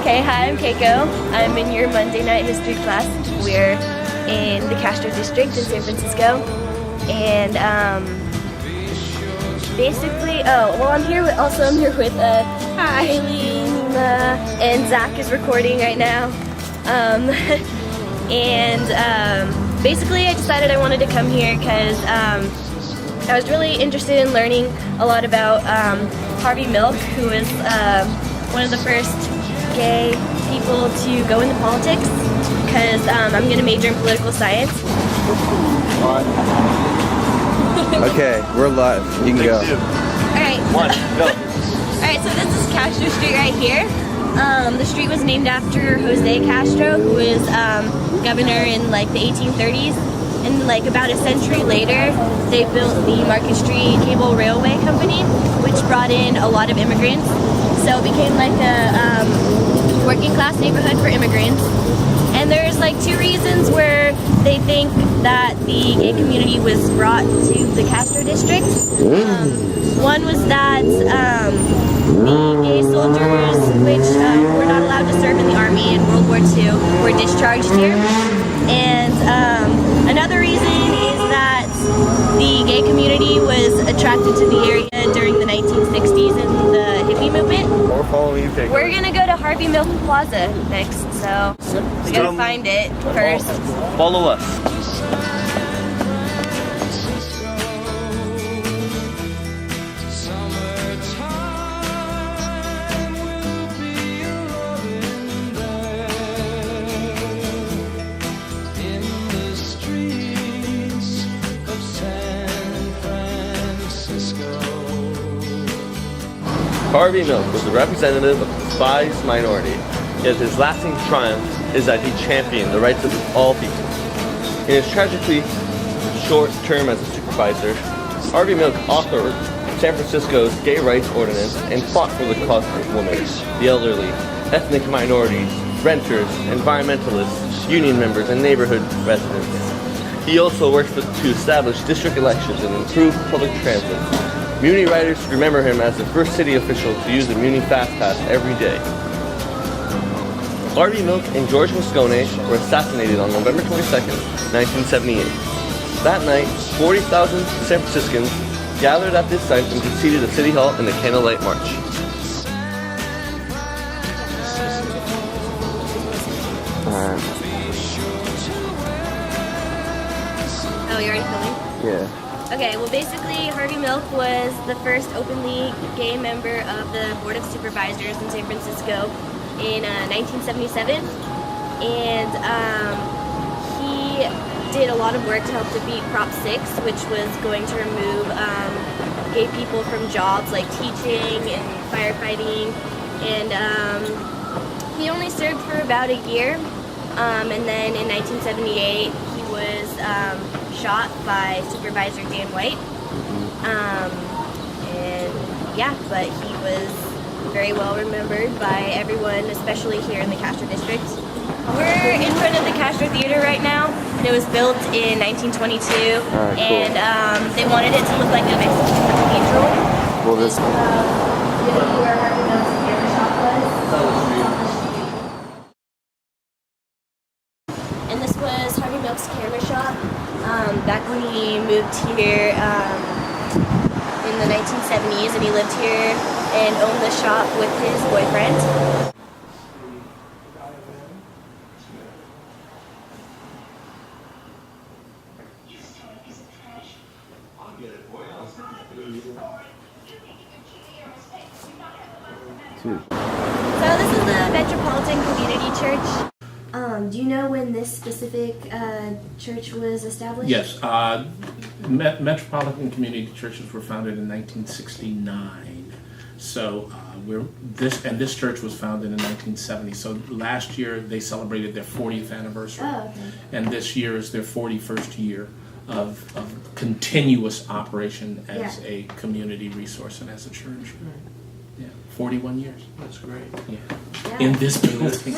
Okay, hi, I'm Keiko. I'm in your Monday night history class. We're in the Castro district in San Francisco. And basically, I'm here with Haley, and Zach is recording right now. Basically I decided I wanted to come here because I was really interested in learning a lot about Harvey Milk, who was one of the first gay people to go into politics, because I'm going to major in political science. Okay, we're live. You can go. Alright. Go. Alright, so this is Castro Street right here. The street was named after Jose Castro, who was governor in like the 1830s. And like about a century later, they built the Market Street Cable Railway Company, which brought in a lot of immigrants. So it became like a working class neighborhood for immigrants. And there's like two reasons where they think that the gay community was brought to the Castro district. One was that the gay soldiers, which were not allowed to serve in the army in World War II, were discharged here. And another reason is that the gay community was attracted to the area during the 1960s and the hippie movement. Or follow me, Keiko. We're gonna go to Harvey Milk Plaza next, so we gotta find it first. Follow us. Harvey Milk was the representative of the despised minority, yet his lasting triumph is that he championed the rights of all people. In his tragically short term as a supervisor, Harvey Milk authored San Francisco's gay rights ordinance and fought for the cause of women, the elderly, ethnic minorities, renters, environmentalists, union members, and neighborhood residents. He also worked to establish district elections and improve public transit. Muni riders remember him as the first city official to use the Muni Fast Pass every day. Harvey Milk and George Moscone were assassinated on November 22nd, 1978. That night, 40,000 San Franciscans gathered at this site and proceeded to City Hall in the Candlelight March. Oh, you're already filming? Yeah. Okay, well basically Harvey Milk was the first openly gay member of the Board of Supervisors in San Francisco in 1977, and he did a lot of work to help defeat Prop 6, which was going to remove gay people from jobs like teaching and firefighting, and he only served for about a year, and then in 1978 he was shot by Supervisor Dan White, and yeah, but he was very well remembered by everyone, especially here in the Castro district. We're in front of the Castro Theater right now, and it was built in 1922, cool. and they wanted it to look like a Mexican cathedral. Well, this. Where Harvey Milk's camera shop was. And this was Harvey Milk's camera shop back when he moved here in the 1970s, and he lived here and owned the shop with his boyfriend. So this is the Metropolitan Community Church. Do you know when this specific church was established? Yes, Metropolitan Community Churches were founded in 1969. So this church was founded in 1970. So last year they celebrated their 40th anniversary, and this year is their 41st year of continuous operation as a community resource and as a church. Yeah, 41 years. That's great. Yeah. In this building.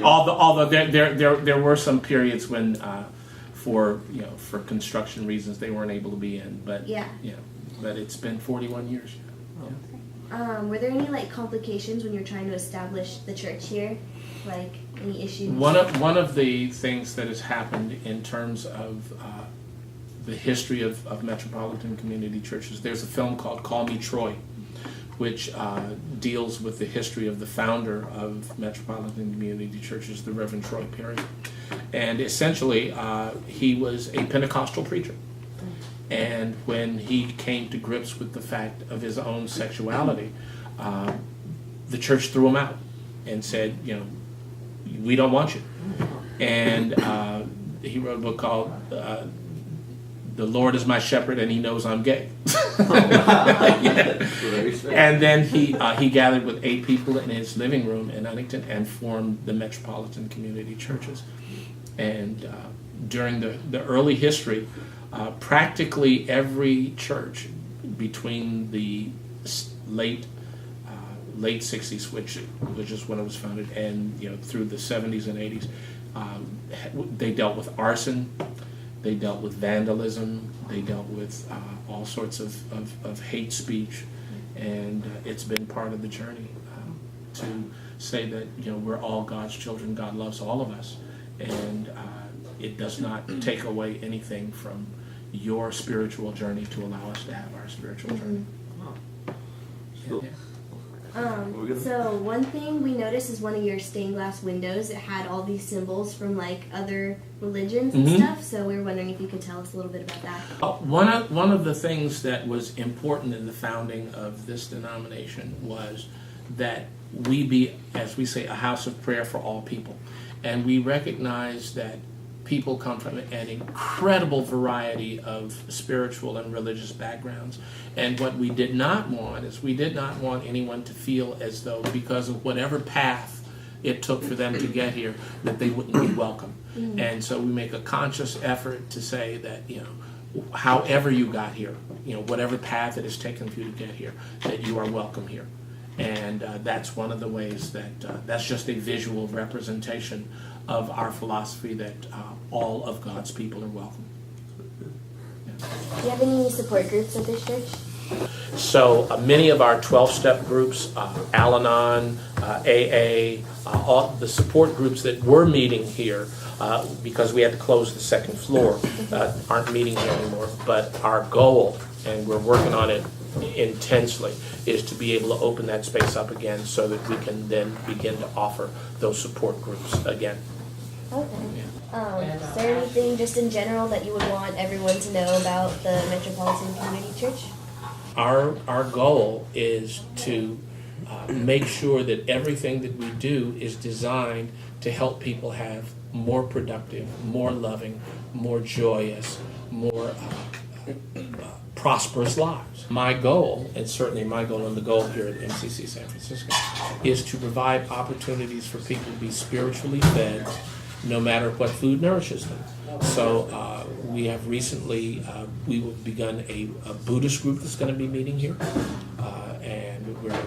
Although there were some periods when for construction reasons they weren't able to be in, but but it's been 41 years. Yeah. Were there any like complications when you're trying to establish the church here? Like any issues? One of the things that has happened in terms of the history of metropolitan community churches, there's a film called Call Me Troy, which deals with the history of the founder of metropolitan community churches, the Reverend Troy Perry. And essentially, he was a Pentecostal preacher. And when he came to grips with the fact of his own sexuality, the church threw him out and said, you know, we don't want you. And he wrote a book called The Lord is My Shepherd and He Knows I'm Gay. Yeah. And then he gathered with 8 people in his living room in Huntington and formed the Metropolitan Community Churches. And during the early history, practically every church between the late 60s, which is when it was founded, and through the 70s and 80s, they dealt with arson, they dealt with vandalism, they dealt with all sorts of hate speech, and it's been part of the journey to say that we're all God's children. God loves all of us, and it does not take away anything from your spiritual journey to allow us to have our spiritual journey. Cool. So one thing we noticed is one of your stained glass windows. It had all these symbols from like other religions and stuff. So we were wondering if you could tell us a little bit about that. One of the things that was important in the founding of this denomination was that we be, as we say, a house of prayer for all people. And we recognize that people come from an incredible variety of spiritual and religious backgrounds. And what we did not want is we did not want anyone to feel as though because of whatever path it took for them to get here, that they wouldn't be welcome. And so we make a conscious effort to say that, however you got here, whatever path it has taken for you to get here, that you are welcome here. And that's one of the ways that that's just a visual representation of our philosophy that all of God's people are welcome. Do you have any support groups at this church? So many of our 12-step groups, Al-Anon, AA, all the support groups that were meeting here, because we had to close the second floor, aren't meeting here anymore. But our goal, and we're working on it intensely, is to be able to open that space up again so that we can then begin to offer those support groups again. Okay. Is there anything just in general that you would want everyone to know about the Metropolitan Community Church? Our goal is to make sure that everything that we do is designed to help people have more productive, more loving, more joyous, more prosperous lives. My goal, and certainly my goal and the goal here at MCC San Francisco, is to provide opportunities for people to be spiritually fed no matter what food nourishes them. So we have recently, we've begun a Buddhist group that's going to be meeting here, and we're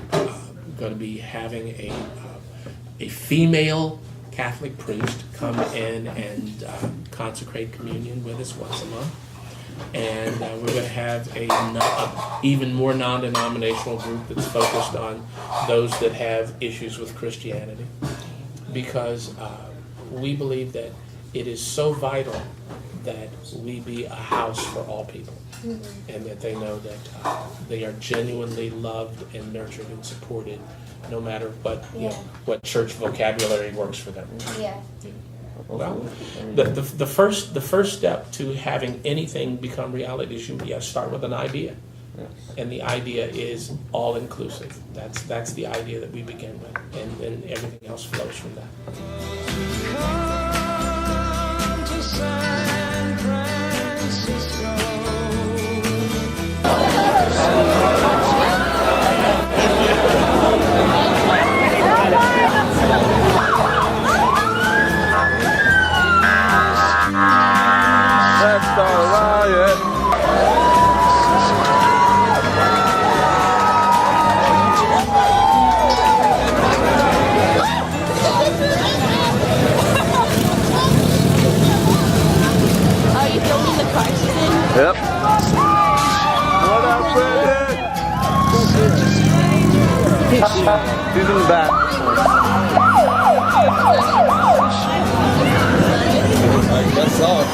going to be having a female Catholic priest come in and consecrate communion with us once a month. And we're going to have a even more non-denominational group that's focused on those that have issues with Christianity, because we believe that it is so vital that we be a house for all people, and that they know that they are genuinely loved and nurtured and supported, no matter what church vocabulary works for them. Yeah. Well, the first step to having anything become reality is you start with an idea. Yes. And the idea is all inclusive. That's the idea that we begin with, and then everything else flows from that. Come to San Francisco. Let's start a riot. Are you filming the car scene? Yep. What up, Brandon? He's in the back. I guess so.